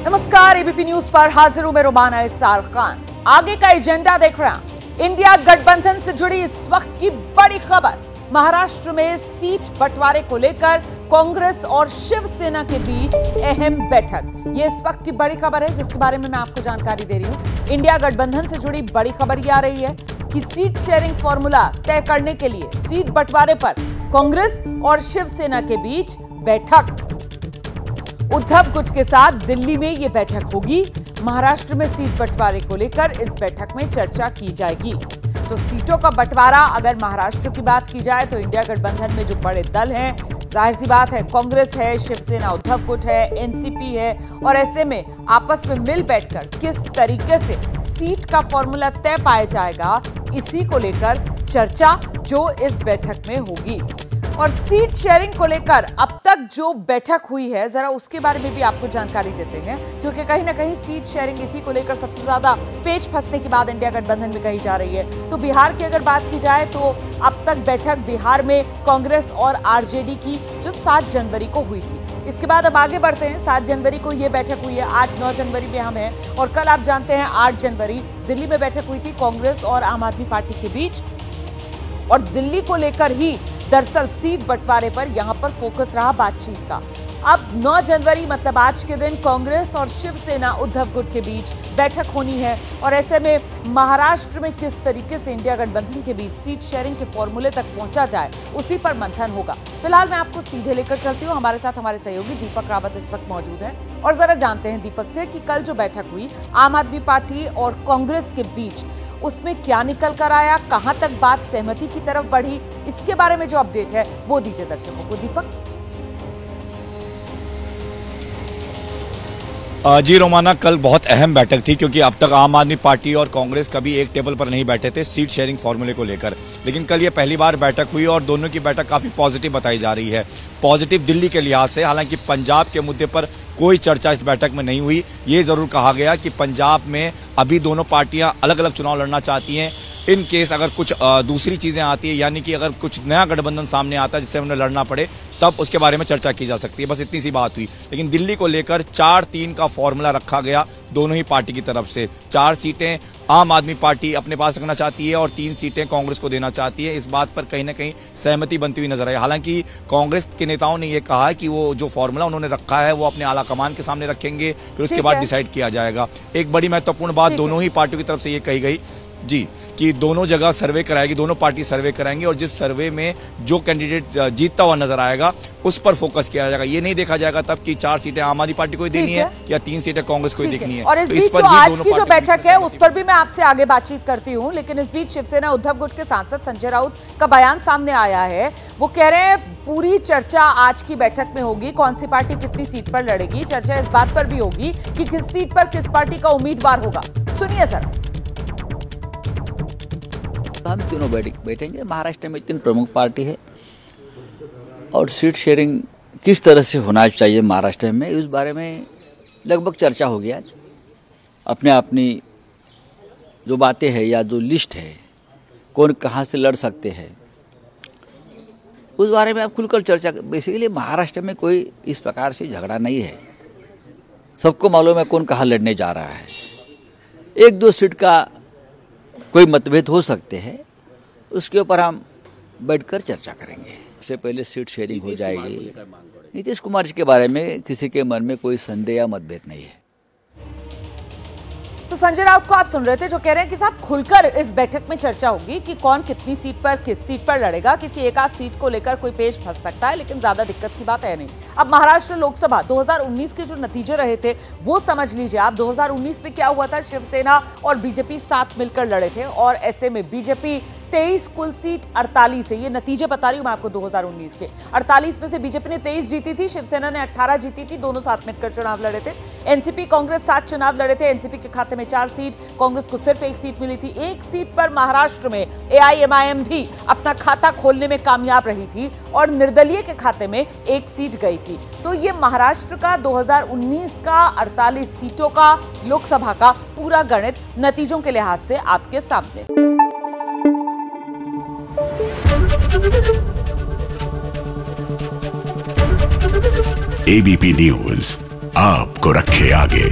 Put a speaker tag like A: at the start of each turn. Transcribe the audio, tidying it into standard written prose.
A: नमस्कार, ABP news पर हाजिर हूं मैं रुमाना इसार खान। आगे का एजेंडा देख रहे हैं। इंडिया गठबंधन से जुड़ी इस वक्त की बड़ी खबर, महाराष्ट्र में सीट बंटवारे को लेकर कांग्रेस और शिवसेना के बीच अहम बैठक। ये इस वक्त की बड़ी खबर है जिसके बारे में मैं आपको जानकारी दे रही हूं। इंडिया गठबंधन से जुड़ी बड़ी खबर ये आ रही है कि सीट शेयरिंग फॉर्मूला तय करने के लिए सीट बंटवारे पर कांग्रेस और शिवसेना के बीच बैठक। उद्धव गुट के साथ दिल्ली में यह बैठक होगी। महाराष्ट्र में सीट बंटवारे को लेकर इस बैठक में चर्चा की जाएगी। तो सीटों का बंटवारा अगर महाराष्ट्र की बात की जाए तो इंडिया गठबंधन में जो बड़े दल हैं, जाहिर सी बात है कांग्रेस है, शिवसेना उद्धव गुट है, एनसीपी है, और ऐसे में आपस में मिल बैठकर किस तरीके से सीट का फॉर्मूला तय पाया जाएगा, इसी को लेकर चर्चा जो इस बैठक में होगी। और सीट शेयरिंग को लेकर अब तक जो बैठक हुई है, जरा उसके बारे में भी आपको जानकारी देते हैं, क्योंकि कहीं ना कहीं सीट शेयरिंग इसी को लेकर सबसे ज्यादा पेच फंसने की बात इंडिया गठबंधन में कही जा रही है। तो बिहार की अगर बात की जाए तो अब तक बैठक बिहार में कांग्रेस और आरजेडी की जो 7 जनवरी को हुई थी। इसके बाद अब आगे बढ़ते हैं। 7 जनवरी को यह बैठक हुई है, आज 9 जनवरी में हम हैं, और कल आप जानते हैं 8 जनवरी दिल्ली में बैठक हुई थी कांग्रेस और आम आदमी पार्टी के बीच। और दिल्ली को लेकर ही दरअसल सीट बंटवारे पर यहां पर फोकस रहा बातचीत का। अब 9 जनवरी मतलब आज के दिन कांग्रेस और शिवसेना उद्धव गुट के बीच बैठक होनी है, और ऐसे में महाराष्ट्र में किस तरीके से इंडिया गठबंधन के बीच सीट शेयरिंग के फॉर्मूले तक पहुंचा जाए, उसी पर मंथन होगा। फिलहाल मैं आपको सीधे लेकर चलती हूं। हमारे साथ हमारे सहयोगी दीपक रावत इस वक्त मौजूद हैं, और जरा जानते हैं दीपक से कि कल जो बैठक हुई आम आदमी पार्टी और कांग्रेस के बीच, उसमें क्या निकल कर आया, कहां तक बात सहमति की तरफ बढ़ी, इसके बारे में जो अपडेट है वो दीजिए दर्शकों को। दीपक
B: जी रोमाना, कल बहुत अहम बैठक थी क्योंकि अब तक आम आदमी पार्टी और कांग्रेस कभी एक टेबल पर नहीं बैठे थे सीट शेयरिंग फॉर्मूले को लेकर, लेकिन कल ये पहली बार बैठक हुई और दोनों की बैठक काफी पॉजिटिव बताई जा रही है। पॉजिटिव दिल्ली के लिहाज से, हालांकि पंजाब के मुद्दे पर कोई चर्चा इस बैठक में नहीं हुई। ये जरूर कहा गया कि पंजाब में अभी दोनों पार्टियां अलग अलग चुनाव लड़ना चाहती हैं। इन केस अगर कुछ दूसरी चीजें आती है, यानी कि अगर कुछ नया गठबंधन सामने आता है जिससे उन्हें लड़ना पड़े, तब उसके बारे में चर्चा की जा सकती है। बस इतनी सी बात हुई। लेकिन दिल्ली को लेकर 4-3 का फॉर्मूला रखा गया दोनों ही पार्टी की तरफ से। 4 सीटें आम आदमी पार्टी अपने पास रखना चाहती है और 3 सीटें कांग्रेस को देना चाहती है। इस बात पर कहीं ना कहीं सहमति बनती हुई नजर आई। हालांकि कांग्रेस के नेताओं ने यह कहा है कि वो जो फॉर्मूला उन्होंने रखा है वो अपने आला कमान के सामने रखेंगे, फिर उसके बाद डिसाइड किया जाएगा। एक बड़ी महत्वपूर्ण बात दोनों ही पार्टियों की तरफ से ये कही गई जी कि दोनों जगह सर्वे कराएगी, दोनों पार्टी सर्वे कराएंगी, और जिस सर्वे में जो कैंडिडेट जीतता हुआ नजर आएगा उस पर फोकस किया जाएगा। ये नहीं देखा जाएगा तब कि 4 सीटें आम आदमी पार्टी को देनी है या 3 सीटें कांग्रेस को देखनी है।
A: और इस बीच जो आज की जो बैठक है उस पर भी मैं आपसे आगे बातचीत करती हूँ, लेकिन इस बीच शिवसेना उद्धव गुट के सांसद संजय राउत का बयान सामने आया है। वो कह रहे हैं पूरी चर्चा आज की बैठक में होगी, कौन सी पार्टी कितनी सीट पर लड़ेगी। चर्चा इस बात पर भी होगी कि किस सीट पर किस पार्टी का उम्मीदवार होगा। सुनिए जरा।
C: हम तीनों बैठेंगे। महाराष्ट्र में 3 प्रमुख पार्टी है और सीट शेयरिंग किस तरह से होना चाहिए महाराष्ट्र में, इस बारे में लगभग चर्चा होगी आज। अपनी जो बातें हैं या जो लिस्ट है, कौन कहां से लड़ सकते हैं, उस बारे में आप खुलकर चर्चा। बेसिकली महाराष्ट्र में कोई इस प्रकार से झगड़ा नहीं है, सबको मालूम है कौन कहां लड़ने जा रहा है। 1-2 सीट का कोई मतभेद हो सकते हैं, उसके ऊपर हम बैठकर चर्चा करेंगे। सबसे पहले सीट शेयरिंग हो जाएगी। नीतीश कुमार जी के बारे में किसी के मन में कोई संदेह या मतभेद नहीं है।
A: तो संजय राउत को आप सुन रहे थे जो कह रहे हैं कि साहब खुलकर इस बैठक में चर्चा होगी कि कौन कितनी सीट पर किस सीट पर लड़ेगा। किसी एक आध सीट को लेकर कोई पेच फंस सकता है, लेकिन ज्यादा दिक्कत की बात है नहीं। अब महाराष्ट्र लोकसभा 2019 के जो नतीजे रहे थे वो समझ लीजिए आप। 2019 में क्या हुआ था, शिवसेना और बीजेपी साथ मिलकर लड़े थे, और ऐसे में बीजेपी 23 कुल सीट 48 है। ये नतीजे बता रही हूं मैं आपको 2019 के। 48 में से बीजेपी ने 23 जीती थी, शिवसेना ने 18 जीती थी, दोनों साथ मिलकर चुनाव लड़े थे। एनसीपी कांग्रेस 7 चुनाव लड़े थे, एनसीपी के खाते में 4 सीट, कांग्रेस को सिर्फ 1 सीट मिली थी। 1 सीट पर महाराष्ट्र में एआईएमआईएम भी अपना खाता खोलने में कामयाब रही थी और निर्दलीय के खाते में 1 सीट गई थी। तो ये महाराष्ट्र का 2019 का 48 सीटों का लोकसभा का पूरा गणित नतीजों के लिहाज से आपके सामने।
D: एबीपी न्यूज आपको रखे आगे।